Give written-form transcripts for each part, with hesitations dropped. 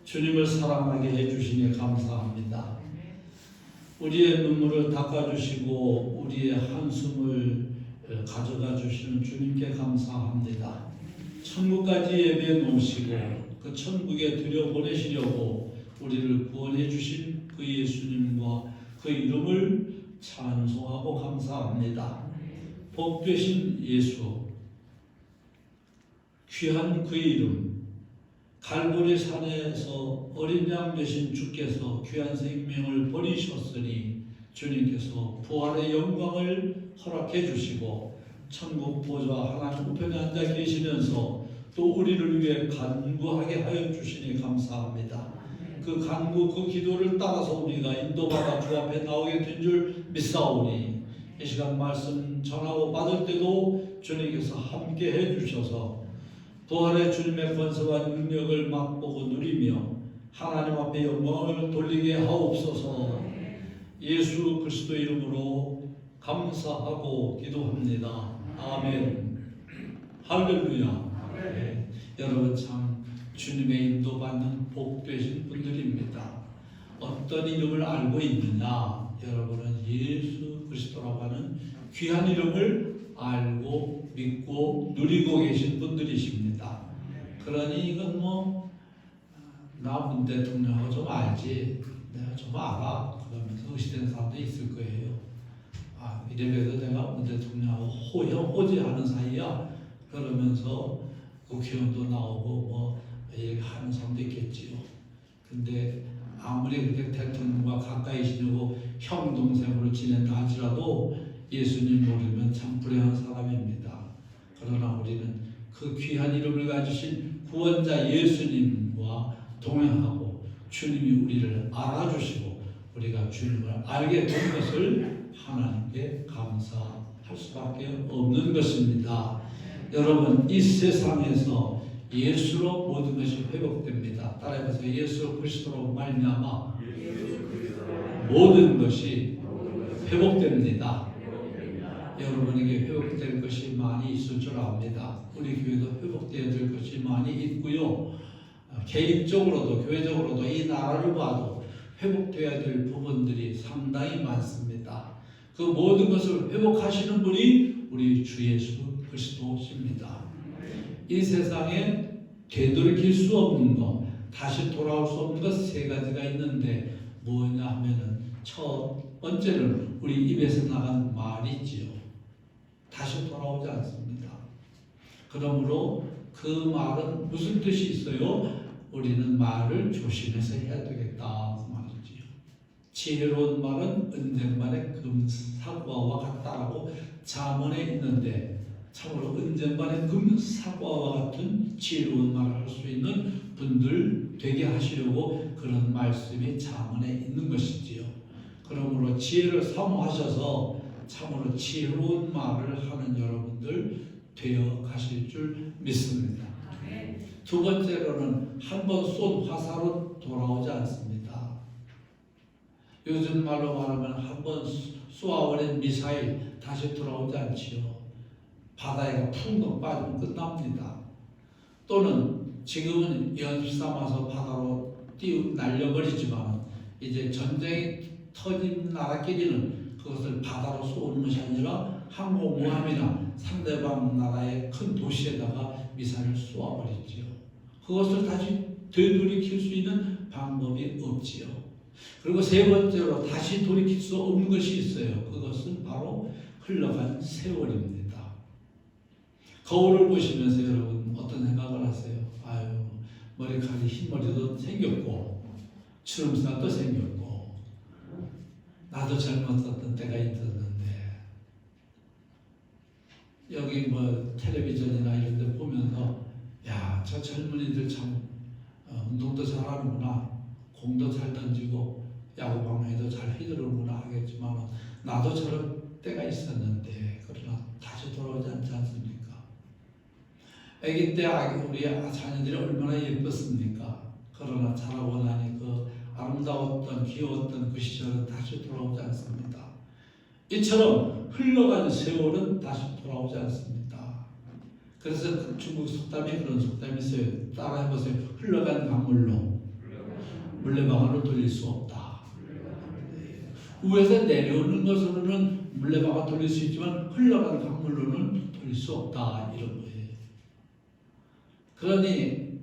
주님을 사랑하게 해주시니 감사합니다. 우리의 눈물을 닦아주시고 우리의 한숨을 가져가 주시는 주님께 감사합니다. 천국까지 예배해 놓으시고 그 천국에 들여보내시려고 우리를 구원해 주신 그 예수님과 그 이름을 찬송하고 감사합니다. 복되신 예수, 귀한 그 이름, 갈보리 산에서 어린 양 되신 주께서 귀한 생명을 버리셨으니 주님께서 부활의 영광을 허락해 주시고 천국 보좌 하나님 우편에 앉아 계시면서 또 우리를 위해 간구하게 하여 주시니 감사합니다. 그 간구, 그 기도를 따라서 우리가 인도받아 주 앞에 나오게 된 줄 믿사오니 이 시간 말씀 전하고 받을 때도 주님께서 함께 해주셔서 부활의 주님의 권세와 능력을 맛보고 누리며 하나님 앞에 영광을 돌리게 하옵소서. 예수 그리스도 이름으로 감사하고 기도합니다. 아멘. 할렐루야. 네. 여러분 참 주님의 인도받는 복되신 분들입니다. 어떤 이름을 알고 있느냐? 여러분은 예수 그리스도라고 하는 귀한 이름을 알고 믿고 누리고 계신 분들이십니다. 그러니 이건 나 문 대통령하고 좀 알지, 내가 좀 알아 그러면서 의시되는 사람도 있을 거예요. 이래봬도 내가 문 대통령하고 호지하는 사이야 그러면서 국회의원도 나오고 이렇게 하는 사람도 있겠지요. 근데 아무리 그렇게 대통령과 가까이 지내고 형 동생으로 지낸다 할지라도 예수님 모르면 참 불행한 사람입니다. 그러나 우리는 그 귀한 이름을 가지신 구원자 예수님과 동행하고 주님이 우리를 알아주시고 우리가 주님을 알게 된 것을 하나님께 감사할 수밖에 없는 것입니다. 여러분 이 세상에서 예수로 모든 것이 회복됩니다. 따라해보세요. 예수 그리스도로 말미암아 모든 것이 회복됩니다. 여러분에게 회복될 것이 많이 있을 줄 압니다. 우리 교회도 회복되어야 될 것이 많이 있고요. 개인적으로도 교회적으로도 이 나라를 봐도 회복되어야 될 부분들이 상당히 많습니다. 그 모든 것을 회복하시는 분이 우리 주 예수 그리스도십니다. 이 세상에 되돌이킬 수 없는 것, 다시 돌아올 수 없는 것 세 가지가 있는데 뭐냐 하면은 첫 번째는 우리 입에서 나간 말이지요. 다시 돌아오지 않습니다. 그러므로 그 말은 무슨 뜻이 있어요? 우리는 말을 조심해서 해야 되겠다 그 말이지요. 지혜로운 말은 은쟁반의 금사과와 같다라고 잠언에 있는데 참으로 은쟁반의 금사과와 같은 지혜로운 말을 할 수 있는 분들 되게 하시려고 그런 말씀이 잠언에 있는 것이지요. 그러므로 지혜를 사모하셔서 참으로 지혜로운 말을 하는 여러분들 되어 가실 줄 믿습니다. 두 번째로는 한 번 쏜 화살은 돌아오지 않습니다. 요즘 말로 말하면 한 번 쏘아버린 미사일 다시 돌아오지 않지요. 바다에 풍덩 빠지면 끝납니다. 또는 지금은 연습 삼아서 바다로 날려버리지만 이제 전쟁이 터진 나라끼리는 그것을 바다로 쏘는 것이 아니라 항공모함이나 상대방 나라의 큰 도시에다가 미사일을 쏘아버리지요. 그것을 다시 되돌이킬 수 있는 방법이 없지요. 그리고 세 번째로 다시 돌이킬 수 없는 것이 있어요. 그것은 바로 흘러간 세월입니다. 거울을 보시면서 여러분 어떤 생각을 하세요? 머리카락이 흰머리도 생겼고 주름살도 생겼고 나도 젊었었던 때가 있었는데 여기 텔레비전이나 이런 데 보면서 저 젊은이들 참 운동도 잘하는구나, 공도 잘 던지고 야구방망이도 잘 휘두르는구나 하겠지만 나도 저런 때가 있었는데 그러나 다시 돌아오지 않지 않습니까? 아기 때 우리 자녀들이 얼마나 예뻤습니까? 그러나 자라고 나니 그 아름다웠던 귀여웠던 그 시절은 다시 돌아오지 않습니다. 이처럼 흘러간 세월은 다시 돌아오지 않습니다. 그래서 중국 속담에 그런 속담이 있어요. 따라해보세요. 흘러간 강물로 물레방아를 돌릴 수 없다. 위에서 내려오는 것으로는 물레방아 돌릴 수 있지만 흘러가는 강물로는 돌릴 수 없다. 이런 거예요. 그러니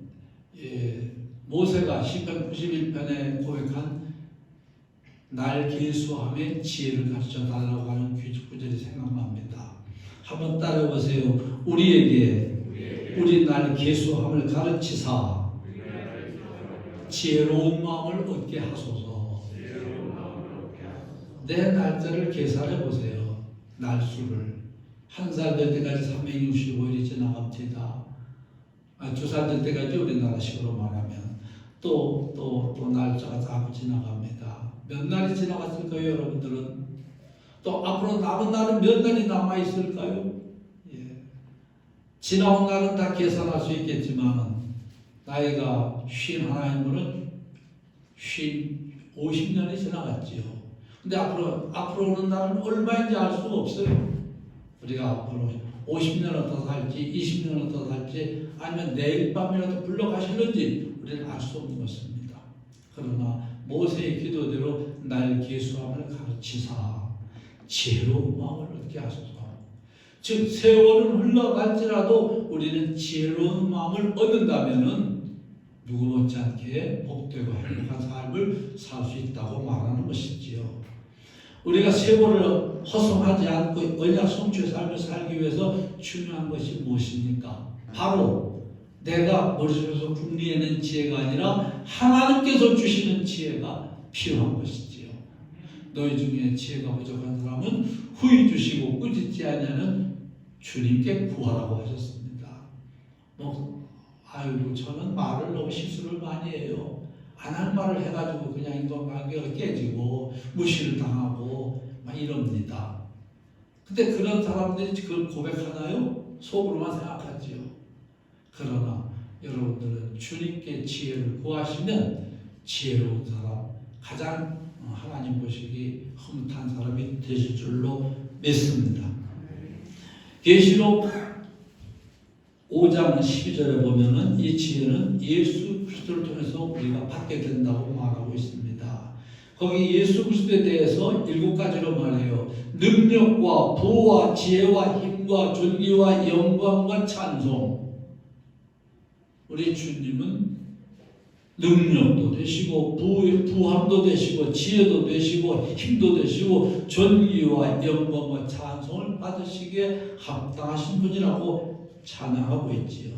모세가 시편 91편에 고백한 날 계수함의 지혜를 가르쳐 달라고 하는 구절이 생각납니다. 한번 따라해보세요. 우리 날 계수함을 가르치사 지혜로운 마음을 얻게 하소서. 내 날짜를 계산해 보세요. 날수를 한 살 될 때까지 365일이 지나갑니다. 2살 될 때까지 우리나라식으로 말하면 또 날짜가 자꾸 지나갑니다. 몇 날이 지나갔을까요, 여러분들은? 또 앞으로 남은 날은 몇 날이 남아 있을까요? 지나온 날은 다 계산할 수 있겠지만 나이가 51인 분은 50년이 지나갔지요. 근데 앞으로 오는 날은 얼마인지 알 수가 없어요. 우리가 앞으로 50년을 더 살지 20년을 더 살지 아니면 내일 밤이라도 불러가실는지 우리는 알 수 없는 것입니다. 그러나 모세의 기도대로 날 계수함을 가르치사 지혜로운 마음을 얻게 하소서. 즉 세월은 흘러갈지라도 우리는 지혜로운 마음을 얻는다면은 누구 못지않게 복되고 행복한 삶을 살 수 있다고 말하는 것이지요. 우리가 세월을 허송하지 않고 언약 성취의 삶을 살기 위해서 중요한 것이 무엇입니까? 바로 내가 머릿속에서 궁리해낸 지혜가 아니라 하나님께서 주시는 지혜가 필요한 것이지요. 너희 중에 지혜가 부족한 사람은 후히 주시고 꾸짖지 아니하는 주님께 구하라고 하셨습니다. 아이고 저는 말을 너무 실수를 많이 해요. 안 할 말을 해가지고 그냥 인간관계가 깨지고 무시를 당하고 막 이럽니다. 근데 그런 사람들이 그걸 고백하나요? 속으로만 생각하지요. 그러나 여러분들은 주님께 지혜를 구하시면 지혜로운 사람, 가장 하나님 보시기 흐뭇한 사람이 되실 줄로 믿습니다. 계시록 5장 12절에 보면은 이 지혜는 예수 그리스도를 통해서 우리가 받게 된다고 말하고 있습니다. 거기 예수 그리스도에 대해서 7가지로 말해요. 능력과 부와 지혜와 힘과 존귀와 영광과 찬송. 우리 주님은 능력도 되시고 부함도 되시고 지혜도 되시고 힘도 되시고 존귀와 영광과 찬송을 받으시기에 합당하신 분이라고 찬양하고 있지요.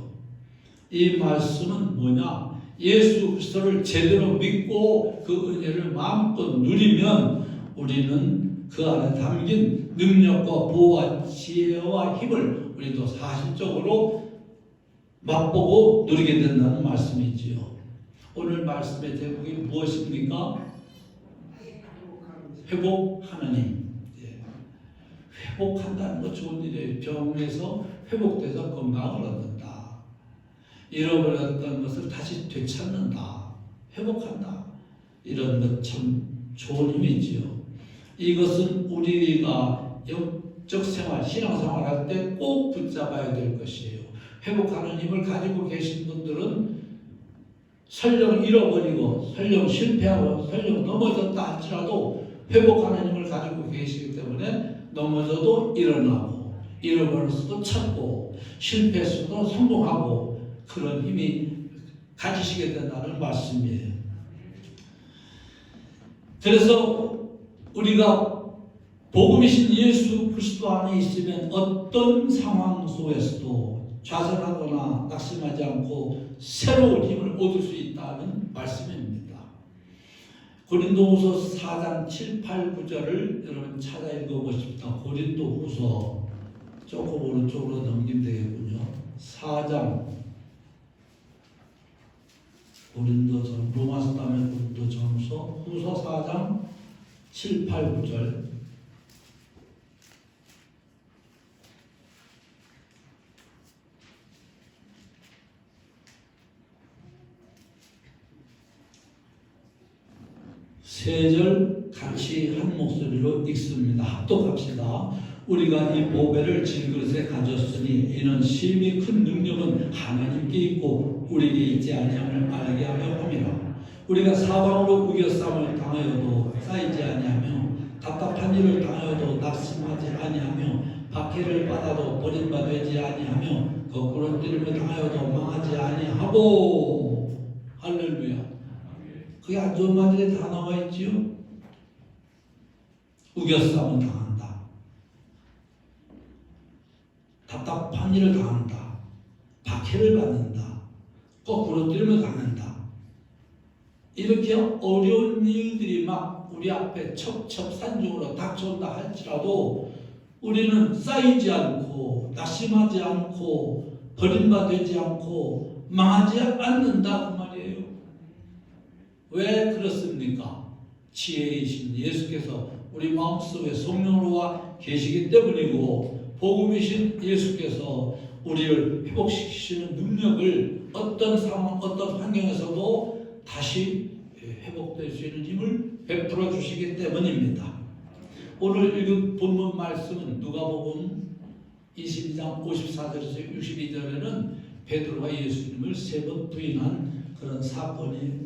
이 말씀은 뭐냐? 예수 그리스도를 제대로 믿고 그 은혜를 마음껏 누리면 우리는 그 안에 담긴 능력과 보호와 지혜와 힘을 우리도 사실적으로 맛보고 누리게 된다는 말씀이지요. 오늘 말씀의 제목이 무엇입니까? 회복하느님. 회복한다는 거 좋은 일이에요. 병에서 회복돼서 건강을 얻는다. 잃어버렸던 것을 다시 되찾는다. 회복한다. 이런 것 참 좋은 힘이지요. 이것은 우리가 영적 생활, 신앙생활 할 때 꼭 붙잡아야 될 것이에요. 회복하는 힘을 가지고 계신 분들은 설령 잃어버리고 설령 실패하고 설령 넘어졌다 할지라도 회복하는 힘을 가지고 계시기 때문에 넘어져도 일어나고 잃어버렸어도 찾고 실패했어도 성공하고 그런 힘이 가지시게 된다는 말씀이에요. 그래서 우리가 복음이신 예수 그리스도 안에 있으면 어떤 상황 속에서도 좌절하거나 낙심하지 않고 새로운 힘을 얻을 수 있다는 말씀입니다. 고린도후서 4장 7, 8, 9절을 여러분 찾아 읽어보십시다. 고린도후서 조금 오른쪽으로 넘기면 되겠군요. 4장 로마서 다음에 고린도전서 후서 4장 7, 8, 9절 세 절 같이 한 목소리로 읽습니다. 합독합시다. 우리가 이 보배를 질그릇에 가졌으니 이는 심히 큰 능력은 하나님께 있고 우리에게 있지 아니함을 알게 하려 함이라. 우리가 사방으로 우겨쌈을 당하여도 쌓이지 아니하며 답답한 일을 당하여도 낙심하지 아니하며 박해를 받아도 버림받지 아니하며 거꾸로 뛰림을 당하여도 망하지 아니하고. 할렐루야. 그게 안 좋은 말들이 다 나와 있지요. 우겨쌈을 당한다. 답답한 일을 당한다. 박해를 받는다. 거꾸로 뛰림을 당한다. 이렇게 어려운 일들이 막 우리 앞에 첩첩산중으로 닥쳐온다 할지라도 우리는 쌓이지 않고 낙심하지 않고 버림받지 않고 망하지 않는다 그 말이에요. 왜 그렇습니까? 지혜이신 예수께서 우리 마음속에 성령으로 와 계시기 때문이고 복음이신 예수께서 우리를 회복시키시는 능력을 어떤 상황, 어떤 환경에서도 다시 회복될 수 있는 힘을 베풀어 주시기 때문입니다. 오늘 읽은 본문 말씀은 누가복음 22장 54절에서 62절에는 베드로가 예수님을 3번 부인한 그런 사건이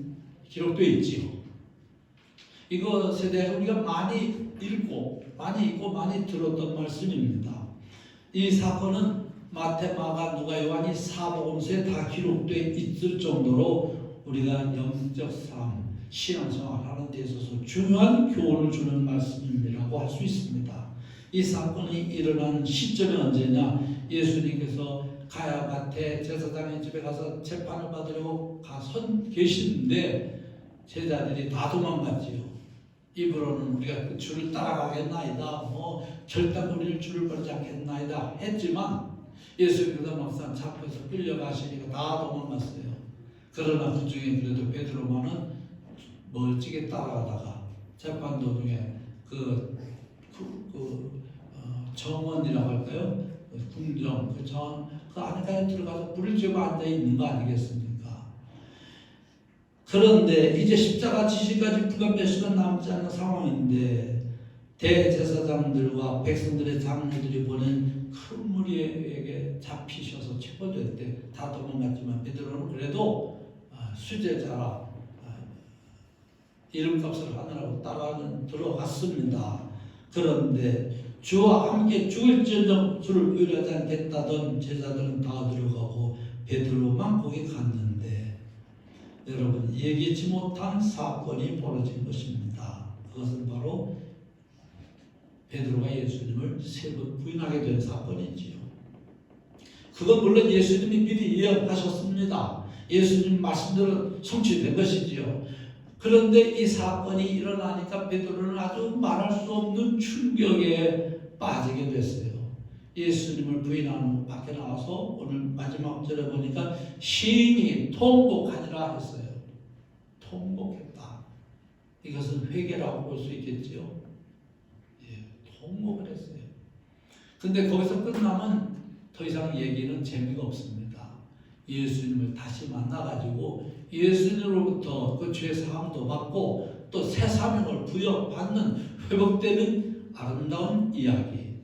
기록되어 있지요. 이것에 대해서 우리가 많이 읽고 많이 들었던 말씀입니다. 이 사건은 마태, 마가, 누가, 요한이 사복음서에 다 기록되어 있을 정도로 우리가 영적 삶, 신앙생활 하는 데 있어서 중요한 교훈을 주는 말씀이라고 할 수 있습니다. 이 사건이 일어난 시점이 언제냐? 예수님께서 가야바테 제사장의 집에 가서 재판을 받으려고 가선 계시는데 제자들이 다 도망갔지요. 입으로는 우리가 그 줄을 따라가겠나이다, 절단 우리를 줄을 걸지 않겠나이다 했지만 예수님께서 막상 잡혀서 끌려가시니까 다 도망갔어요. 그러나 그 중에 그래도 베드로만은 멀찍이 따라가다가 재판 도중에 정원이라고 할까요? 궁정, 그 정원, 그 안에까지 들어가서 불을 쬐고 앉아 있는 거 아니겠습니까? 그런데 이제 십자가 지시까지 불과 몇 시간 남지 않은 상황인데 대제사장들과 백성들의 장로들이 보낸 큰 무리에게 잡히셔서 체포될 때 다 도망갔지만 베드로는 그래도 수제자라 이름값을 하느라고 따라는 들어갔습니다. 그런데 주와 함께 죽을지언정 주를 의뢰하지 않겠다던 제자들은 다 들어가고 베드로만 거기 갔는데 여러분 예기치 못한 사건이 벌어진 것입니다. 그것은 바로 베드로가 예수님을 3번 부인하게 된 사건이지요. 그건 물론 예수님이 미리 예언하셨습니다. 예수님 말씀대로 성취된 것이지요. 그런데 이 사건이 일어나니까 베드로는 아주 말할 수 없는 충격에 빠지게 됐어요. 예수님을 부인한 후 밖에 나와서 오늘 마지막 절에 보니까 심히 통곡하니라 했어요. 통곡했다. 이것은 회개라고 볼 수 있겠지요. 통곡을 했어요. 근데 거기서 끝나면 더 이상 얘기는 재미가 없습니다. 예수님을 다시 만나가지고 예수님으로부터 그 죄 사함도 받고 또 새 사명을 부여받는 회복되는 아름다운 이야기,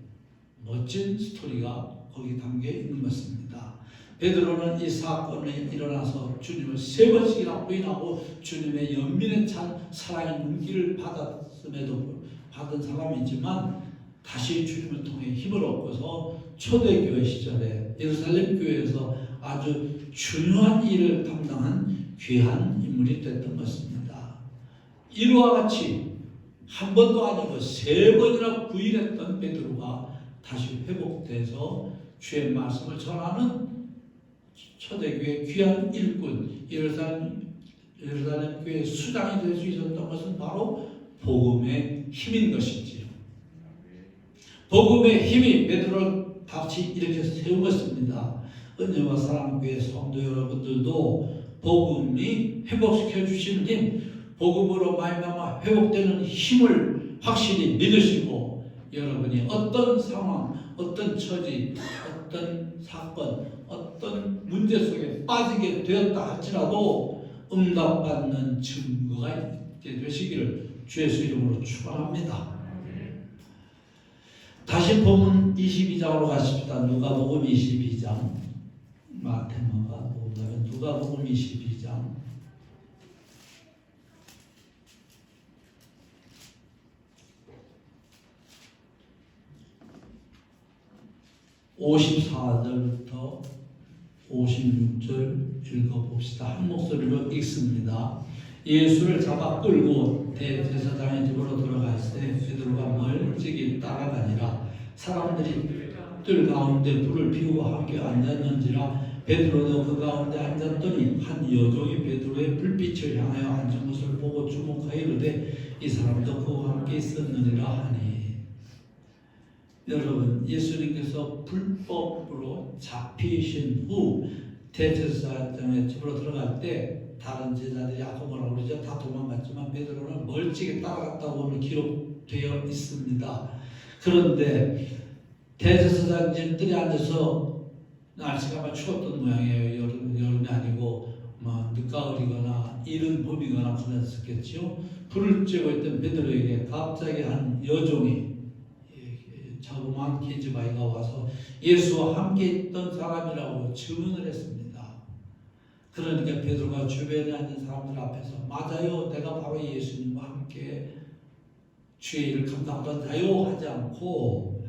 멋진 스토리가 거기 담겨 있는 것입니다. 베드로는 이 사건이 일어나서 주님을 3번씩이나 부인하고 주님의 연민에 찬 사랑의 눈길을 받은 사람이지만 다시 주님을 통해 힘을 얻고서 초대교회 시절에 예루살렘 교회에서 아주 중요한 일을 담당한 귀한 인물이 됐던 것입니다. 이와 같이 한 번도 아니고 3번이나 부인했던 베드로가 다시 회복돼서 주의 말씀을 전하는 초대교회 귀한 일꾼, 예루살렘 교회 수장이 될 수 있었던 것은 바로 복음의 힘인 것이지요. 복음의 힘이 베드로를 다시 이렇게 세운 것입니다. 은혜와 사랑교회 성도 여러분들도 복음이 회복시켜 주시는 힘, 복음으로 말미암아 회복되는 힘을 확실히 믿으시고 여러분이 어떤 상황, 어떤 처지, 어떤 사건, 어떤 문제 속에 빠지게 되었다 할지라도 응답받는 증거가 있게 되시기를 주의 이름으로 축원합니다. 다시 본문 22장으로 가십시다. 누가복음 22장. 마태, 마가, 누가복음 22장. 54절부터 56절 읽어봅시다. 한 목소리로 읽습니다. 예수를 잡아 끌고 대제사장의 집으로 들어갈 때 베드로가 멀찍이 따라가니라. 사람들이 뜰 가운데 불을 피우고 함께 앉았는지라. 베드로도 그 가운데 앉았더니 한 여종이 베드로의 불빛을 향하여 앉은 것을 보고 주목하여 이르되 이 사람도 그와 함께 있었느니라 하니. 여러분, 예수님께서 불법으로 잡히신 후 대제사장의 집으로 들어갈 때 다른 제자들이 아까 뭐라고 그러죠? 다 도망갔지만 베드로는 멀찍이 따라갔다고 오늘 기록되어 있습니다. 그런데 대제사장 집들이 앉아서 날씨가 막 추웠던 모양이에요. 여름이 아니고 늦가을이거나 이른 봄이거나 그랬었겠죠. 불을 쬐고 있던 베드로에게 갑자기 한 여종이 자그마한 계집아이가 와서 예수와 함께 있던 사람이라고 증언을 했습니다. 그러니까 베드로가 주변에 앉은 사람들 앞에서 맞아요, 내가 바로 예수님과 함께 주의 일을 감당하던자요 하지 않고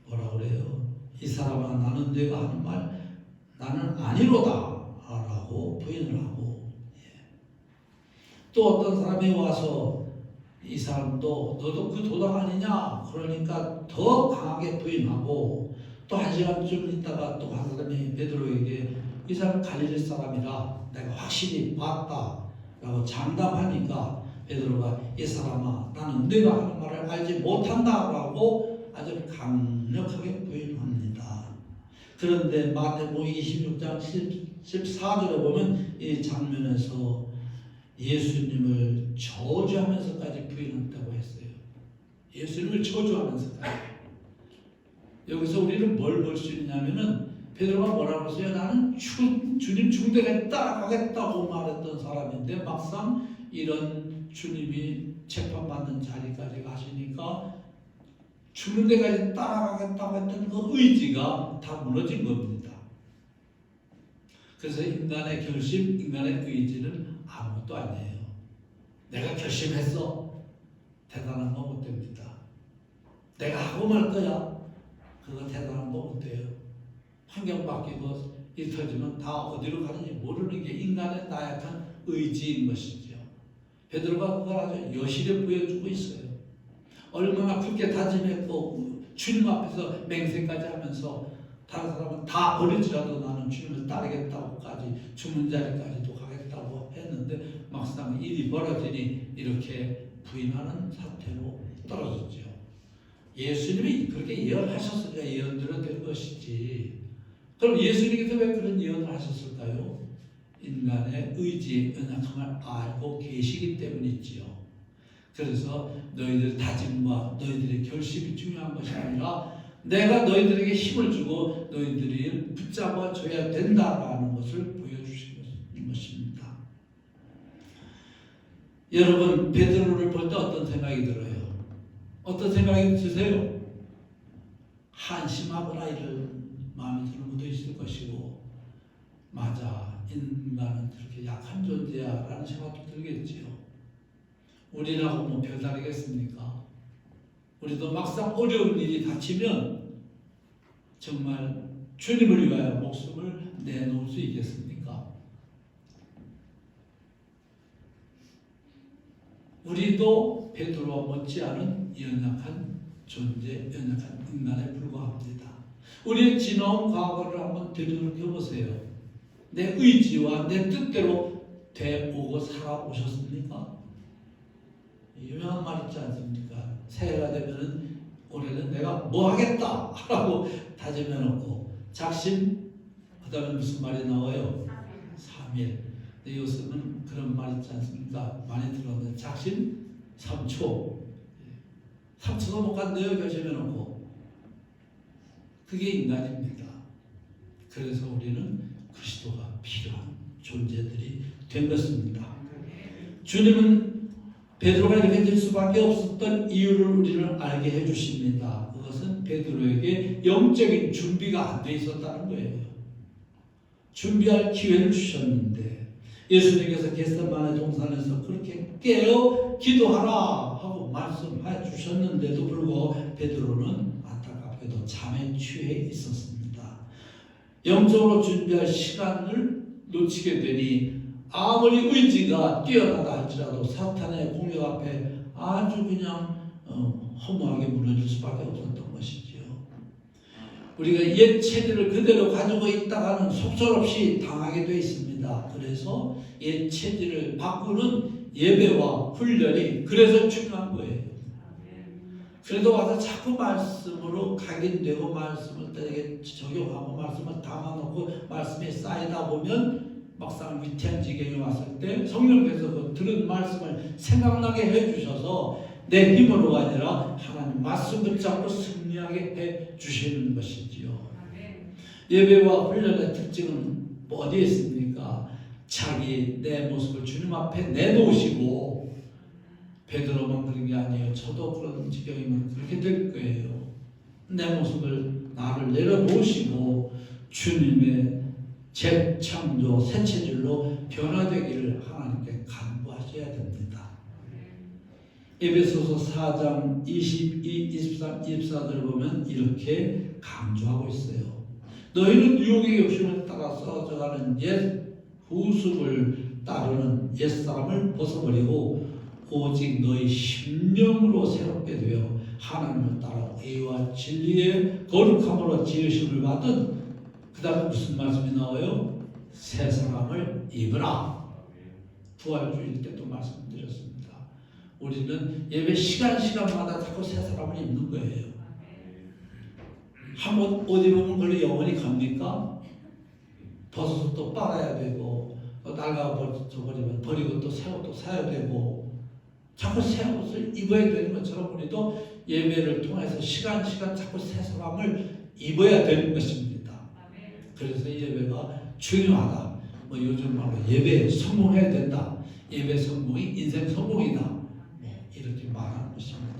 뭐라 그래요? 이 사람아, 나는 내가 하는 말 나는 아니로다 라고 부인을 하고, 또 어떤 사람이 와서 이 사람도 너도 그 도당 아니냐 그러니까 더 강하게 부인하고, 또 한 시간쯤 있다가 또 한 사람이 베드로에게 이 사람 갈릴리 사람이라 내가 확실히 봤다 라고 장담하니까 베드로가 이 사람아, 나는 네가 하는 말을 알지 못한다 라고 아주 강력하게 부인합니다. 그런데 마태복음 26장 14절에 보면 이 장면에서 예수님을 저주하면서까지 부인한다고 했어요. 예수님을 저주하면서까지. 여기서 우리는 뭘 볼 수 있냐면은 베드로가 뭐라고 했어요? 나는 주님 중대에 따라가겠다고 말했던 사람인데 막상 이런 주님이 재판받는 자리까지 가시니까 죽는 데까지 따라가겠다고 했던 그 의지가 다 무너진 겁니다. 그래서 인간의 결심, 인간의 의지는 아무것도 아니에요. 내가 결심했어. 대단한 거 못 됩니다. 내가 하고 말 거야. 그거 대단한 거 못 돼요. 환경 바뀌고 일 터지면 다 어디로 가는지 모르는 게 인간의 나약한 의지인 것이죠. 베드로가 그걸 아주 여실히 보여주고 있어요. 얼마나 굳게 다짐했고 주님 앞에서 맹세까지 하면서 다른 사람은 다 버리지라도 나는 주님을 따르겠다고까지 죽는 자리까지도 가겠다고 했는데 막상 일이 벌어지니 이렇게 부인하는 사태로 떨어졌죠. 예수님이 그렇게 예언하셨으니까 예언대로 된 것이지. 그럼 예수님께서 왜 그런 예언을 하셨을까요? 인간의 의지의 연약함을 알고 계시기 때문이지요. 그래서 너희들의 다짐과 너희들의 결심이 중요한 것이 아니라 내가 너희들에게 힘을 주고 너희들이 붙잡아 줘야 된다라는 것을 보여주신 것입니다. 여러분, 베드로를 볼 때 어떤 생각이 들어요? 어떤 생각이 드세요? 한심하거나 이런 마음이 드는 것도 있을 것이고, 맞아, 인간은 그렇게 약한 존재야 라는 생각도 들겠지요. 우리라고 뭐 별다르겠습니까? 우리도 막상 어려운 일이 닥치면 정말 주님을 위하여 목숨을 내놓을 수 있겠습니까? 우리도 베드로와 못지않은 연약한 존재, 연약한 인간에 불과합니다. 우리의 지나온 과거를 한번 되돌이켜 보세요. 내 의지와 내 뜻대로 되오고 살아오셨습니까? 유명한 말 있지 않습니까? 새해가 되면은 올해는 내가 뭐 하겠다 라고 다짐해놓고 작심, 그 다음에 무슨 말이 나와요? 3일. 근데 요즘은 그런 말 있지 않습니까? 많이 들었는데 작심 3초. 3초도 못 간대요. 결심해놓고. 그게 인간입니다. 그래서 우리는 그리스도가 필요한 존재들이 된 것입니다. 주님은 베드로가 이렇게 될 수밖에 없었던 이유를 우리를 알게 해주십니다. 그것은 베드로에게 영적인 준비가 안 돼 있었다는 거예요. 준비할 기회를 주셨는데 예수님께서 겟세마네 동산에서 그렇게 깨어 기도하라 하고 말씀해 주셨는데도 불구하고 베드로는 안타깝게 안타깝게도 잠에 취해 있었습니다. 영적으로 준비할 시간을 놓치게 되니 아무리 의지가 뛰어나다 할지라도 사탄의 공격 앞에 아주 그냥 허무하게 무너질 수밖에 없었던 것이지요. 우리가 옛 체질을 그대로 가지고 있다가는 속절없이 당하게 되어 있습니다. 그래서 옛 체질을 바꾸는 예배와 훈련이 그래서 중요한 거예요. 그래도 와서 자꾸 말씀으로 각인되고 말씀을 되게 적용하고 말씀을 담아놓고 말씀이 쌓이다 보면 막상 위태한 지경에 왔을 때 성령께서 그 들은 말씀을 생각나게 해주셔서 내 힘으로가 아니라 하나님 말씀 붙잡고 승리하게 해주시는 것이지요. 예배와 훈련의 특징은 뭐 어디에 있습니까? 자기 내 모습을 주님 앞에 내놓으시고, 베드로만 그런 게 아니에요. 저도 그런 지경이면 그렇게 될 거예요. 내 모습을 나를 내려놓으시고 주님의 재창조 새 체질로 변화되기를 하나님께 간구하셔야 됩니다. 에베소서 4장 22, 23, 24절을 보면 이렇게 강조하고 있어요. 너희는 유혹의 욕심을 따라 썩어져가는 옛 후습을 따르는 옛사람을 벗어버리고 오직 너희 심령으로 새롭게 되어 하나님을 따라 의와 진리의 거룩함으로 지으심을 받은, 그 다음에 무슨 말씀이 나와요? 새 사람을 입으라. 부활주일 때도 말씀드렸습니다. 우리는 예배 시간마다 자꾸 새 사람을 입는 거예요. 한번 옷 입으면 그걸로 영원히 갑니까? 벗어서 또 빨아야 되고, 낡아버리면 버리고 또 새 옷도 사야 되고, 자꾸 새 옷을 입어야 되는 것처럼 우리도 예배를 통해서 시간 자꾸 새 사람을 입어야 되는 것입니다. 그래서 예배가 중요하다. 뭐 요즘 말로 예배에 성공해야 된다. 예배 성공이 인생 성공이다. 이렇게 말하는 것입니다.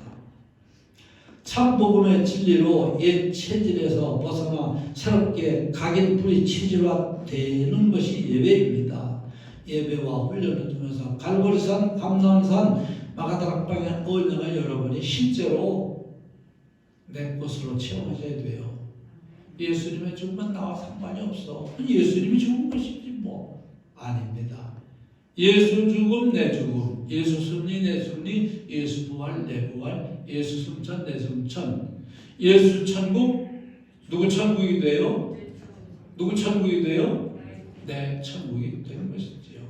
참 복음의 진리로 옛 체질에서 벗어나 새롭게 각인 뿌리 체질화되는 것이 예배입니다. 예배와 훈련을 통해서 갈보리산, 감람산, 마가다락방의 언약을 여러분이 실제로 내 것으로 체험하셔야 돼요. 예수님의 죽음은 나와 상관이 없어. 예수님이 죽은 것이지 뭐. 아닙니다. 예수 죽음 내 죽음, 예수 승리 내 승리, 예수 부활 내 부활, 예수 승천 내 승천, 예수 천국, 누구 천국이 돼요? 누구 천국이 돼요? 내 천국이 되는 것이지요.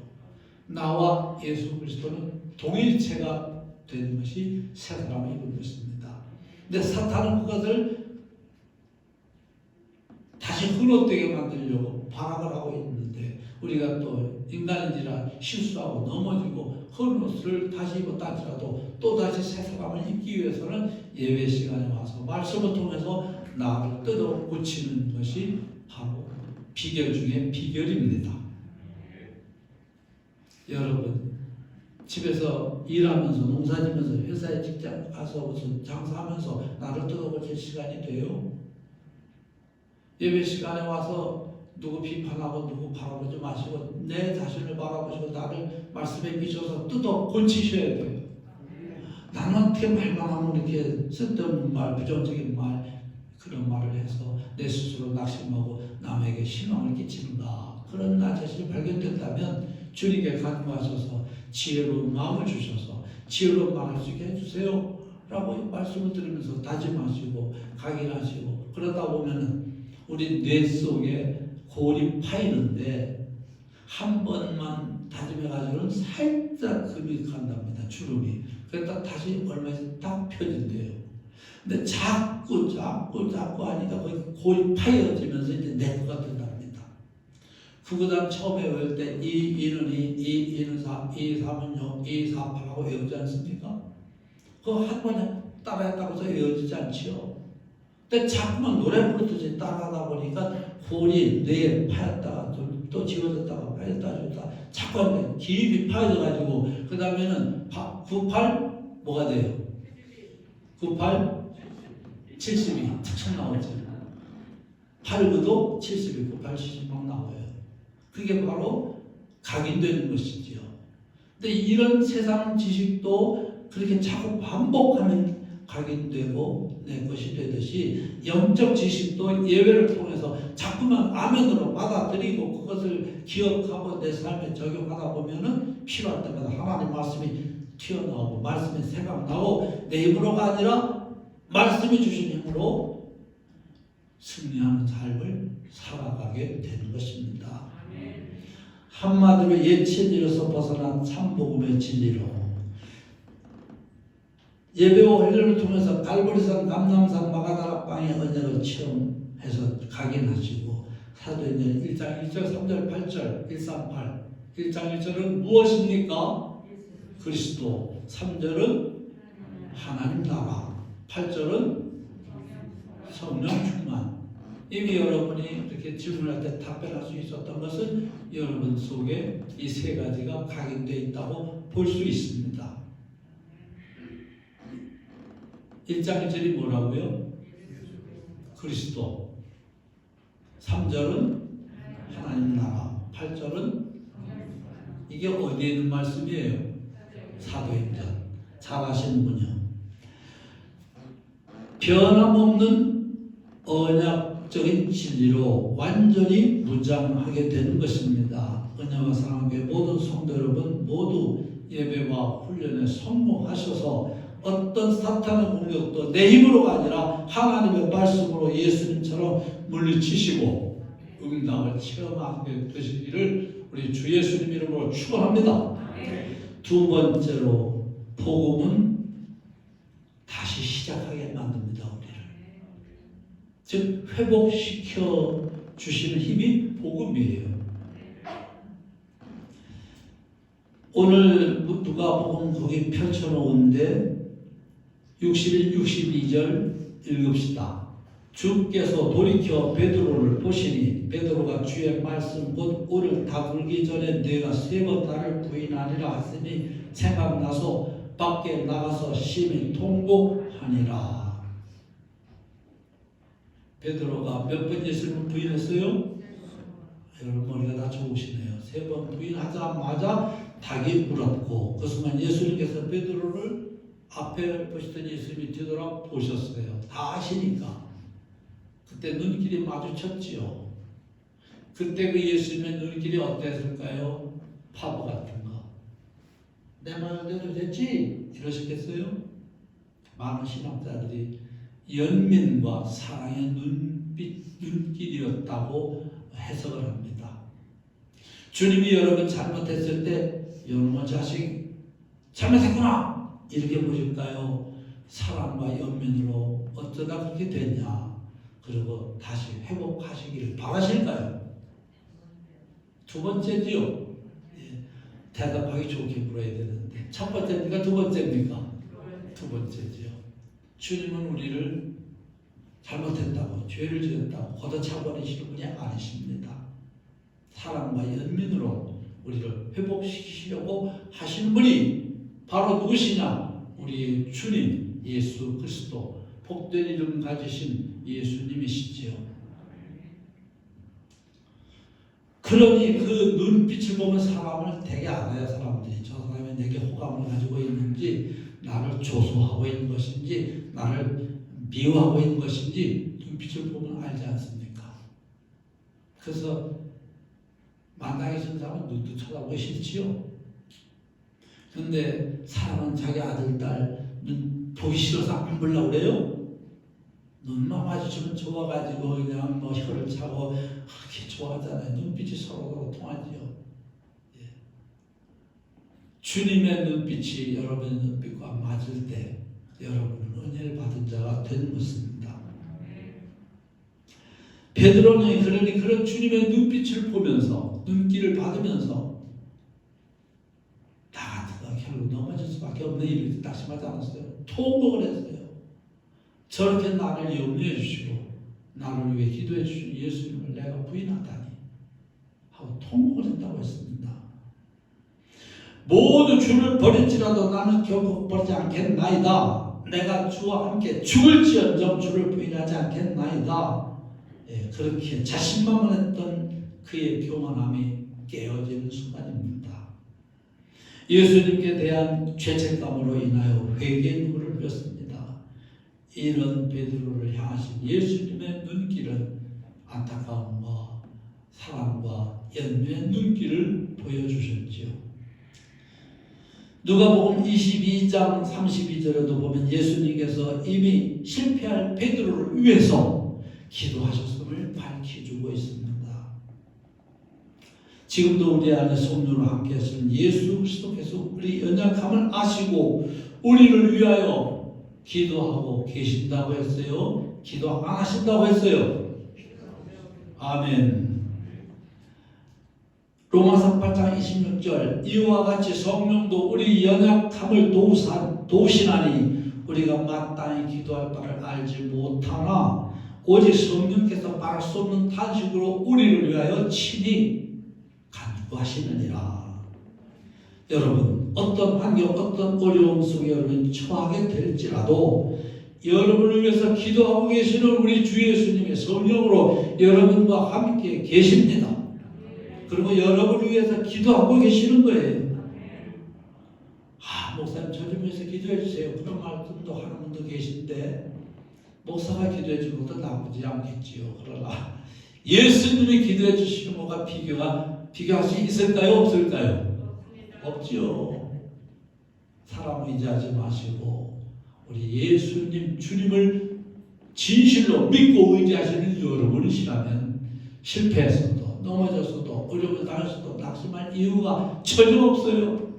나와 예수 그리스도는 동일체가 되는 것이 새 사람을 입은 것입니다. 근데 사탄은 그것을 다시 흐뭇되게 만들려고 발악을 하고 있는데, 우리가 또 인간인지라 실수하고 넘어지고 헐은 옷을 다시 입었다 할지라도 또 다시 새 사람을 입기 위해서는 예배 시간에 와서 말씀을 통해서 나를 뜯어 고치는 것이 바로 비결 중에 비결입니다. 여러분, 집에서 일하면서 농사지면서 회사에 직장 가서 무슨 장사하면서 나를 뜯어 고칠 시간이 돼요? 예배 시간에 와서 누구 비판하고 누구 바라보지 마시고 내 자신을 바라보시고 나를 말씀에 비춰서 뜯어 고치셔야 돼요. 나는 어떻게 말만 하면 이렇게 쓸데없는 말, 부정적인 말, 그런 말을 해서 내 스스로 낙심하고 남에게 실망을 끼치는가. 그런 나 자신이 발견된다면 주님께 간구하셔서 지혜로운 마음을 주셔서 지혜로운 말할 수 있게 해주세요 라고 말씀을 드리면서 다짐하시고 각인하시고, 그러다 보면은 우리 뇌 속에 골이 파이는데 한 번만 다짐해가지고는 살짝 금이 간답니다. 주름이. 그러다 다시 얼마 있으면 딱 펴진대요. 근데 자꾸 하니까 거기 골이 파여지면서 이제 내부가 된답니다. 그거다 처음에 외울 때 2는 2, 2는 3, 2, 3은 0, 2, 4, 8하고 외우지 않습니까? 그거 한 번에 따라했다고 해서 외워지지 않지요. 근데 자꾸만 노래 부르듯이 따라하다 보니까 골이 뇌에 파였다가 또 지워졌다가 파였다가 자꾸 깊이 파여져가지고 그 다음에는 98 뭐가 돼요? 98 72 탁 나오죠. 89도 72, 98, 70 막 나와요. 그게 바로 각인되는 것이지요. 근데 이런 세상 지식도 그렇게 자꾸 반복하면 각인되고 내 것이 되듯이 영적 지식도 예배를 통해서 자꾸만 아멘으로 받아들이고 그것을 기억하고 내 삶에 적용하다 보면은 필요할 때마다 하나님 말씀이 튀어나오고 말씀이 생각나고 내 힘으로가 아니라 말씀이 주신 힘으로 승리하는 삶을 살아가게 되는 것입니다. 한마디로 옛 진리로서 벗어난 참복음의 진리로 예배와 훈련을 통해서 갈보리산, 감람산, 마가다락방의 은혜를 체험해서 각인하시고 사도행전 1장 1절, 3절, 8절, 138 1장 1절은 무엇입니까? 그리스도. 3절은 하나님 나라. 8절은 성령 충만. 이미 여러분이 이렇게 질문할 때 답변할 수 있었던 것은 여러분 속에 이 세 가지가 각인되어 있다고 볼 수 있습니다. 1장 1절이 뭐라고요? 그리스도. 3절은 하나님 나라. 8절은 이게 어디에 있는 말씀이에요? 사도행전. 잘 아시는 분이요. 변함없는 언약적인 진리로 완전히 무장하게 되는 것입니다. 은혜와 사랑하는 모든 성도 여러분 모두 예배와 훈련에 성공하셔서 어떤 사탄의 공격도 내 힘으로가 아니라 하나님의 말씀으로 예수님처럼 물리치시고 응답을 체험하게 되시기를 우리 주 예수님 이름으로 축원합니다. 두 번째로 복음은 다시 시작하게 만듭니다. 우리를. 즉 회복시켜 주시는 힘이 복음이에요. 오늘 누가복음 거기 펼쳐놓은데 61, 62절 읽읍시다. 주께서 돌이켜 베드로를 보시니 베드로가 주의 말씀 곧 오늘 다불기 전에 내가 세 번 나를 부인하리라 하시니 생각나서 밖에 나가서 심히 통곡하니라. 베드로가 몇 번 예수님을 부인했어요? 여러분 머리가 다 좋으시네요. 세 번 부인하자마자 닭이 물었고 그 순간 예수님께서 베드로를 앞에 보시던 예수님이 뒤돌아 보셨어요. 다 아시니까. 그때 눈길이 마주쳤지요. 그때 그 예수님의 눈길이 어땠을까요? 파도 같은 거. 내 말대로 됐지? 이러셨겠어요? 많은 신학자들이 연민과 사랑의 눈길이었다고 해석을 합니다. 주님이 여러분 잘못했을 때 여러분 자식 잘못했구나 이렇게 보실까요? 사랑과 연민으로 어쩌다 그렇게 됐냐 그리고 다시 회복하시기를 바라실까요? 두 번째지요. 예, 대답하기 좋게 물어야 되는데 첫 번째입니까? 두 번째입니까? 두 번째지요. 주님은 우리를 잘못했다고 죄를 지었다고 걷어차버리시는 분이 아니십니다. 사랑과 연민으로 우리를 회복시키시려고 하시는 분이 바로 누구시냐? 우리의 주님 예수 그리스도 복된 이름 가지신 예수님이시지요. 그러니 그 눈빛을 보면 사람을 되게 알아요. 사람들이 저 사람이 내게 호감을 가지고 있는지 나를 조소하고 있는 것인지 나를 미워하고 있는 것인지 눈빛을 보면 알지 않습니까? 그래서 만나기 전 사람은 눈도 쳐다보기 싫지요. 그런데 사람은 자기 아들, 딸 눈 보기 싫어서 안 보려고 그래요? 눈만 마주치면 좋아가지고 그냥 뭐 혀를 차고 그렇게 좋아하잖아요. 눈빛이 서로 통하지요. 예. 주님의 눈빛이 여러분의 눈빛과 맞을 때 여러분은 은혜를 받은 자가 되는 것입니다. 베드로는 그러니 그런 주님의 눈빛을 보면서 눈길을 받으면서 나 같은 결국 넘어질 수밖에 없는 일을 낙심하지 않았어요. 통곡을 했어요. 저렇게 나를 염려해 주시고 나를 위해 기도해 주신 예수님을 내가 부인하다니 하고 통곡을 했다고 했습니다. 모두 주를 버릴지라도 나는 결국 버리지 않겠나이다. 내가 주와 함께 죽을지언정 주를 부인하지 않겠나이다. 예, 그렇게 자신만만했던 그의 교만함이 깨어지는 순간입니다. 예수님께 대한 죄책감으로 인하여 회개의 눈물을 흘렸습니다. 이런 베드로를 향하신 예수님의 눈길은 안타까움과 사랑과 연민의 눈길을 보여주셨지요. 누가복음 22장 32절에도 보면 예수님께서 이미 실패할 베드로를 위해서 기도하셨음을 밝혀주고 있습니다. 지금도 우리 안에 성령으로 함께 하시는 예수 그리스도께서 우리 연약함을 아시고 우리를 위하여 기도하고 계신다고 했어요? 기도 안 하신다고 했어요? 아멘. 로마서 8장 26절 이와 같이 성령도 우리 연약함을 도우시나니 우리가 마땅히 기도할 바를 알지 못하나 오직 성령께서 말할 수 없는 탄식으로 우리를 위하여 친히 간구하시느니라. 여러분, 어떤 환경, 어떤 어려움 속에 여러분이 처하게 될지라도 여러분을 위해서 기도하고 계시는 우리 주 예수님의 성령으로 여러분과 함께 계십니다. 그리고 여러분을 위해서 기도하고 계시는 거예요. 목사님 저 좀 위해서 기도해 주세요. 그런 말씀도 하는 분도 계신데 목사가 기도해 주는 것도 나쁘지 않겠지요. 그러나 예수님이 기도해 주시는 것과 비교할 수 있을까요? 없을까요? 없지요. 사람 의지하지 마시고 우리 예수님 주님을 진실로 믿고 의지하시는 여러분이시라면 실패했어도 넘어졌어도 어려움을 당했어도 낙심할 이유가 전혀 없어요.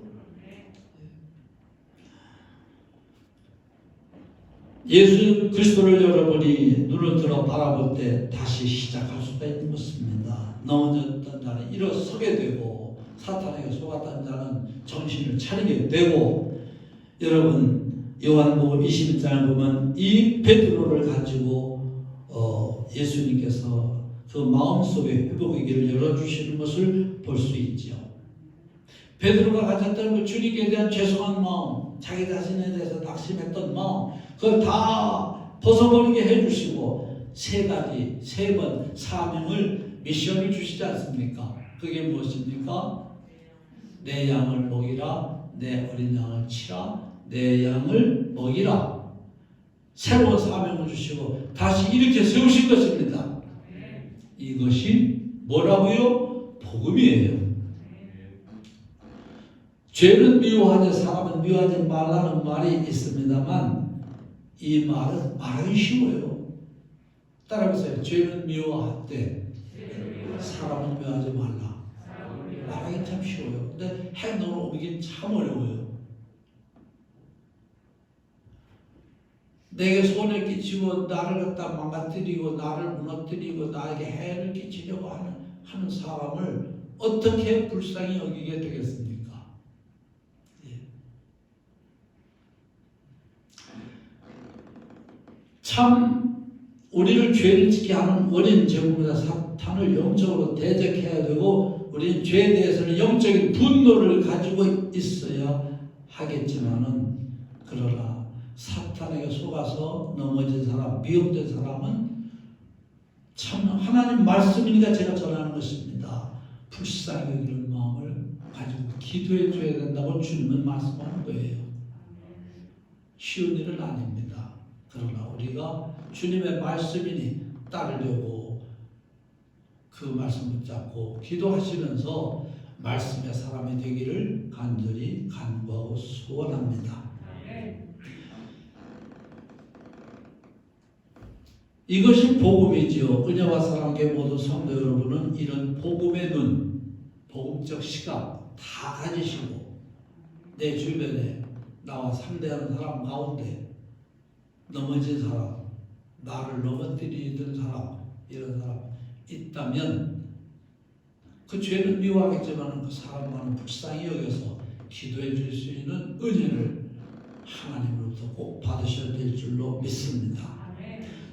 예수 그리스도를 여러분이 눈을 들어 바라볼 때 다시 시작할 수가 있는 것입니다. 넘어졌던 자는 일어서게 되고 사탄에게 속았던 자는 정신을 차리게 되고 여러분 요한복음 21장을 보면 이 베드로를 가지고 예수님께서 그 마음속에 회복의 길을 열어주시는 것을 볼 수 있죠. 베드로가 가졌던 그 주님께 대한 죄송한 마음, 자기 자신에 대해서 낙심했던 마음, 그걸 다 벗어버리게 해주시고 세 번 사명을 미션을 주시지 않습니까? 그게 무엇입니까? 내 양을 먹이라, 내 어린 양을 치라, 내 양을 먹이라. 새로운 사명을 주시고 다시 이렇게 세우신 것입니다. 이것이 뭐라고요? 복음이에요. 죄는 미워하되 사람은 미워하지 말라는 말이 있습니다만 이 말은 말하기 쉬워요. 따라해보세요. 죄는 미워하되 사람은 미워하지 말라. 말하기 참 쉬워요. 근데 행동으로 옮기긴 참 어려워요. 내게 손을 끼치고 나를 갖다 망가뜨리고 나를 무너뜨리고 나에게 해를 끼치려고 하는 사람을 어떻게 불쌍히 여기게 되겠습니까? 참 우리를 죄를 짓게 하는 원인 제공자 사탄을 영적으로 대적해야 되고 우리는 죄에 대해서는 영적인 분노를 가지고 있어야 하겠지만은 그러나 사탄에게 속아서 넘어진 사람, 미혹된 사람은 참 하나님 말씀이니까 제가 전하는 것입니다. 불쌍히 여기는 마음을 가지고 기도해 줘야 된다고 주님은 말씀하는 거예요. 쉬운 일은 아닙니다. 그러나 우리가 주님의 말씀이니 따르려고 그 말씀 붙잡고 기도하시면서 말씀의 사람이 되기를 간절히 간구하고 소원합니다. 이것이 복음이지요. 은혜와 사랑의 모든 성도 여러분은 이런 복음의 눈, 복음적 시각 다 가지시고 내 주변에 나와 상대하는 사람 가운데 넘어진 사람, 나를 넘어뜨리던 사람, 이런 사람 있다면 그 죄는 미워하겠지만 그 사람만은 불쌍히 여겨서 기도해 줄 수 있는 은혜를 하나님으로부터 꼭 받으셔야 될 줄로 믿습니다.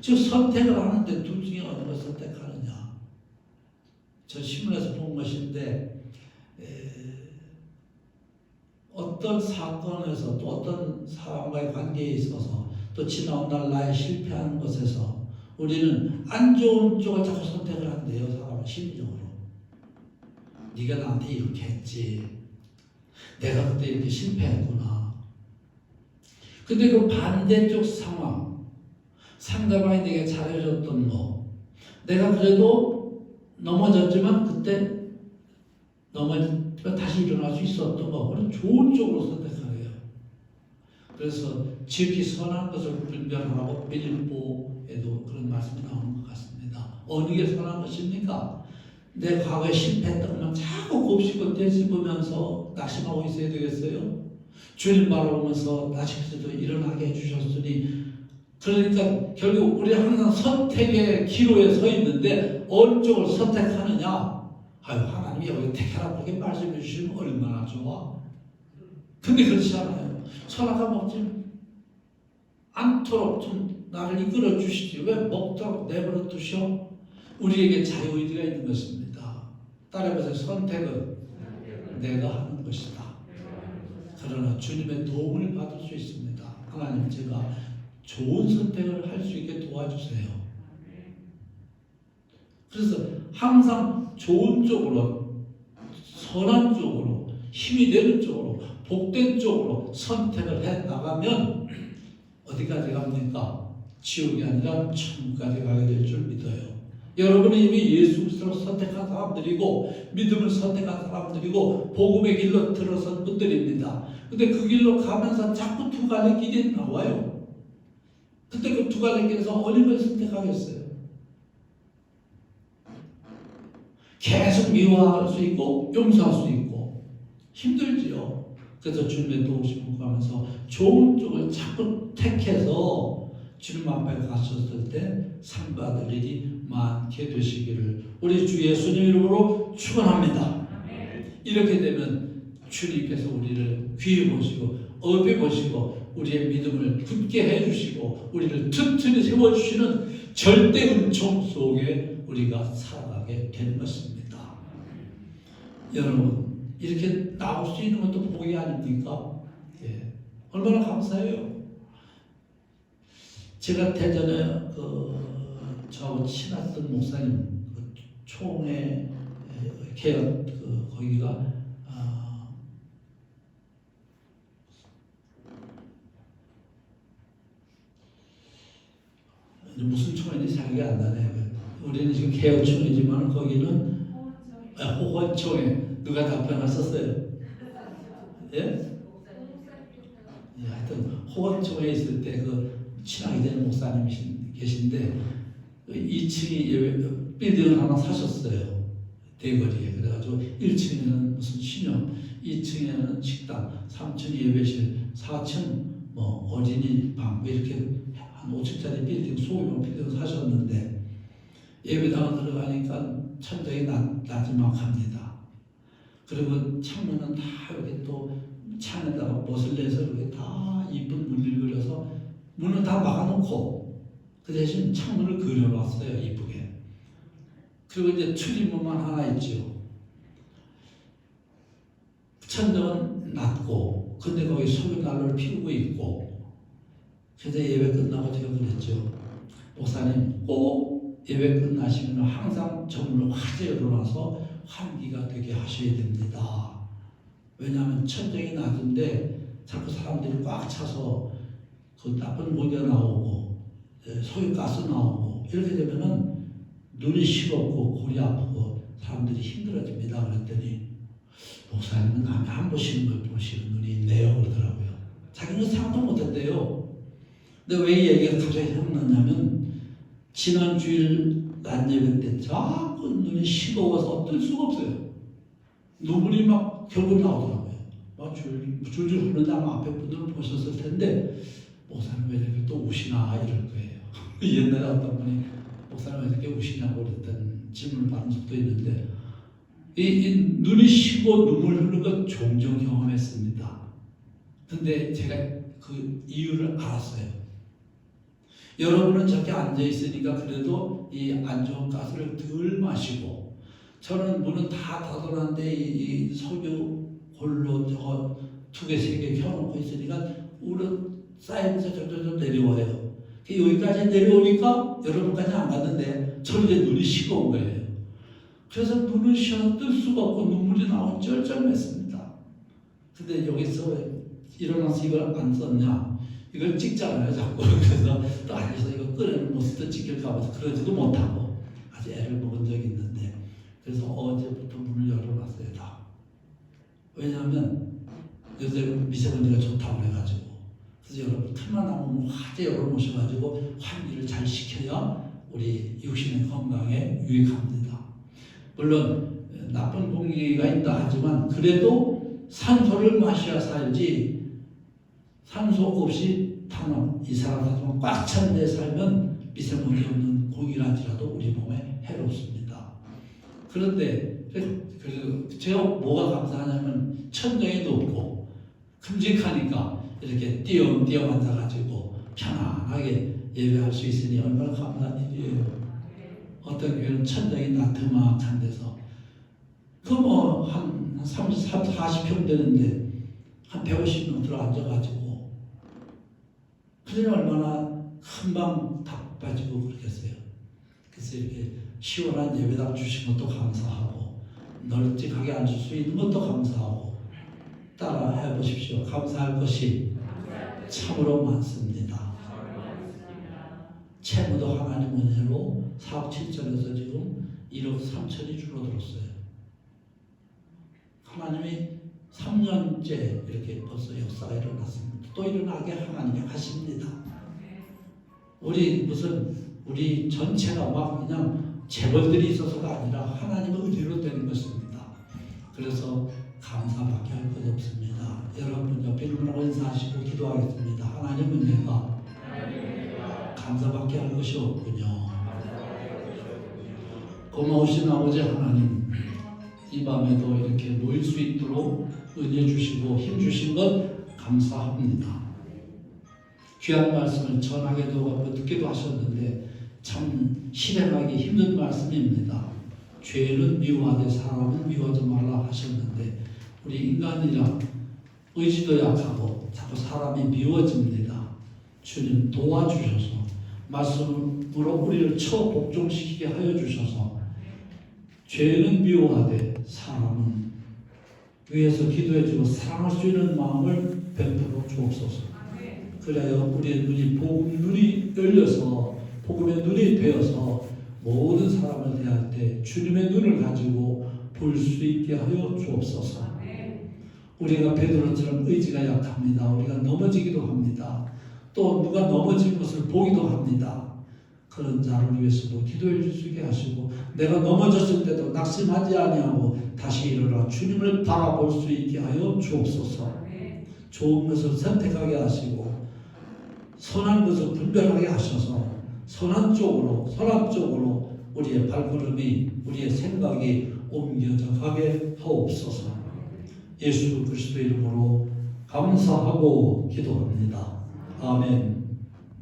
즉 선택을 하는데 둘 중에 어느 걸 선택하느냐. 저 신문에서 본 것인데 어떤 사건에서 또 어떤 사람과의 관계에 있어서 또 지나온 날 나의 실패하는 것에서 우리는 안 좋은 쪽을 자꾸 선택을 한대요. 사람은 심리적으로. 네가 나한테 이렇게 했지. 내가 그때 이렇게 실패했구나. 근데 그 반대쪽 상황, 상대방이 내게 잘해줬던 거, 내가 그래도 넘어졌지만 그때 넘어지면 다시 일어날 수 있었던 거, 그런 좋은 쪽으로 선택하래요. 그래서 지극히 선한 것을 분별하라고 빌립보에도 그런 말씀이 나오는 것 같습니다. 어느 게 선한 것입니까? 내 과거에 실패했던 것만 자꾸 곱씹고 되짚으면서 낙심하고 있어야 되겠어요? 주님 바라보면서 다시 그래도 일어나게 해주셨으니, 그러니까 결국 우리 항상 선택의 기로에 서 있는데 어느 쪽을 선택하느냐? 아유, 하나님이 여기 택하라 그렇게 말씀해 주시면 얼마나 좋아. 근데 그렇지 않아요. 선악과 먹지 않도록 좀 나를 이끌어 주시지. 왜 먹도록 내버려 두셔? 우리에게 자유의지가 있는 것입니다. 따라해보세요. 선택은 내가 하는 것이다. 그러나 주님의 도움을 받을 수 있습니다. 하나님, 제가 좋은 선택을 할 수 있게 도와주세요. 그래서 항상 좋은 쪽으로, 선한 쪽으로, 힘이 되는 쪽으로, 복된 쪽으로 선택을 해 나가면 어디까지 갑니까? 지옥이 아니라 천국까지 가게 될 줄 믿어요. 여러분이 이미 예수 그리스도를 선택한 사람들이고 믿음을 선택한 사람들이고 복음의 길로 들어선 분들입니다. 근데 그 길로 가면서 자꾸 두 가지 길이 나와요. 근데 그 두 가지 길에서 어느 걸 선택하겠어요? 계속 미워할 수 있고 용서할 수 있고 힘들지요. 그래서 주님의 도우심을 구하면서 좋은 쪽을 자꾸 택해서 주님 앞에 가셨을 때 상 받을 일이 많게 되시기를 우리 주 예수님 이름으로 축원합니다. 이렇게 되면 주님께서 우리를 귀히 보시고 업에 보시고 우리의 믿음을 굳게 해주시고 우리를 튼튼히 세워주시는 절대 은총 속에 우리가 살아가게 되는 것입니다. 여러분, 이렇게 나올 수 있는 것도 복이 아닙니까? 예. 얼마나 감사해요. 제가 대전에 저하고 친했던 목사님 총회 개혁 거기가 무슨 총회인지 생각이 안 나네. 우리는 지금 개혁총회지만 거기는 호건총회. 누가 답변을 썼어요? 예? 예, 하여튼 호건총회에 있을 때 친하게 되는 목사님이 계신데 2층이 빌딩을 하나 사셨어요. 대거리에. 그래가지고 1층에는 무슨 신용, 2층에는 식당, 3층 예배실, 4층 어린이방 이렇게 한 5층짜리 빌딩, 소규모 빌딩을 사셨는데 예배당을 들어가니까 천장이 나지막합니다. 그리고 창문은 다 이렇게 또 창에다가 못을 내서 이렇게 다 이쁜 문을 그려서 문은 다 막아놓고 그 대신 창문을 그려놨어요. 이쁘게. 그리고 이제 출입문만 하나 있죠. 천정은 낮고 근데 거기 소금난로를 피우고 있고. 그래서 예배 끝나고 제가 그랬죠. 목사님 꼭 예배 끝나시면 항상 정문을 화재 열어놔서 환기가 되게 하셔야 됩니다. 왜냐하면 천정이 낮은데 자꾸 사람들이 꽉 차서 그 나쁜 모기가 나오고 소유가스 나오고 이렇게 되면은 눈이 시겁고 골이 아프고 사람들이 힘들어집니다. 그랬더니 목사님은 남이 안 보시는 걸 보시는 눈이 있네요. 그러더라고요. 자기는 상도 못했대요. 근데 왜 이 얘기가 갑자기 생각났냐면 지난 주일 낮 예배 때 자꾸 눈이 시거워서 뜰 수가 없어요. 눈물이 막 결국 나오더라고요. 막 줄줄 흐르는데 아마 앞에 분들은 보셨을 텐데 목사님 왜 이렇게 또 우시나 이럴 거예요. 옛날에 어떤 분이 목사님 왜 이렇게 우시냐고 그랬던 질문을 받은 적도 있는데 이 눈이 쉬고 눈물 흐르는 건 종종 경험했습니다. 근데 제가 그 이유를 알았어요. 여러분은 저렇게 앉아있으니까 그래도 이 안 좋은 가스를 덜 마시고 저는 문은 다 닫아놨는데 이 석유 골로 저거 2개, 3개 켜놓고 있으니까 우르 쌓이면서 점점 내려와요. 여기까지 내려오니까 여러분까지 안 갔는데 저는 이제 눈이 식어온 거예요. 그래서 눈을 쉬어 뜰 수가 없고 눈물이 나오고 쩔쩔맸습니다. 근데 여기서 일어나서 이걸 안 썼냐? 이걸 찍잖아요, 자꾸. 그래서 또 안에서 이거 꺼내는 모습도 찍힐까 봐 그러지도 못하고 아주 애를 먹은 적이 있는데, 그래서 어제부터 문을 열어놨어요, 다. 왜냐하면 요새 미세먼지가 좋다고 해가지고. 그래서 여러분 틈만 나오면 화재 열어놓으셔가지고 환기를 잘 시켜야 우리 육신의 건강에 유익합니다. 물론 나쁜 공기가 있다 하지만 그래도 산소를 마셔야 살지, 산소 없이 탄원 이산화탄소가 꽉 찬 데 살면 미세먼지 없는 공기랄지라도 우리 몸에 해롭습니다. 그런데 그래서 제가 뭐가 감사하냐면 천장이 높고 큼직하니까 이렇게 띄엄띄엄 앉아가지고 편안하게 예배할 수 있으니 얼마나 감사한 일이에요. 어떤 교회는 천장이 나트막한 데서 그 뭐 한 40평 되는데 한 150명 들어 앉아가지고 그러니 얼마나 금방 다 빠지고 그러겠어요. 그래서 이렇게 시원한 예배당 주신 것도 감사하고 널찍하게 앉을 수 있는 것도 감사하고 따라 해보십시오. 감사할 것이 참으로 많습니다. 채무도 하나님 은혜로 4억 7천에서 지금 1억 3천이 줄어들었어요. 하나님이 3년째 이렇게 벌써 역사가 일어났습니다. 또 일어나게 하나님이 하십니다. 우리 전체가 막 그냥 재벌들이 있어서가 아니라 하나님의 은혜로 되는 것입니다. 그래서 감사밖에 할 것 없습니다. 여러분 옆에 있는 분하고 인사하시고 기도하겠습니다. 하나님 은혜가 감사밖에 할 것이 없군요. 고마우신 아버지 하나님, 이 밤에도 이렇게 모일 수 있도록 은혜 주시고 힘 주신 것 감사합니다. 귀한 말씀을 전하게도 하고 듣기도 하셨는데 참 실행하기 힘든 말씀입니다. 죄는 미워하되 사람은 미워하지 말라 하셨는데 우리 인간이라 의지도 약하고 자꾸 사람이 미워집니다. 주님 도와주셔서 말씀으로 우리를 복종시키게 하여 주셔서 죄는 미워하되 사람은 위에서 기도해주고 사랑할 수 있는 마음을 베풀어 주옵소서. 그래야 우리의 눈이 복음 눈이 열려서 복음의 눈이 되어서 모든 사람을 대할 때 주님의 눈을 가지고 볼 수 있게 하여 주옵소서. 우리가 베드로처럼 의지가 약합니다. 우리가 넘어지기도 합니다. 또 누가 넘어진 것을 보기도 합니다. 그런 자를 위해서도 기도해 주시게 하시고 내가 넘어졌을 때도 낙심하지 아니하고 다시 일어나 주님을 바라볼 수 있게 하여 주옵소서. 좋은 것을 선택하게 하시고 선한 것을 분별하게 하셔서 선한 쪽으로 우리의 발걸음이 우리의 생각이 옮겨져 가게 하옵소서. 예수 그리스도의 이름으로 감사하고 기도합니다. 아멘.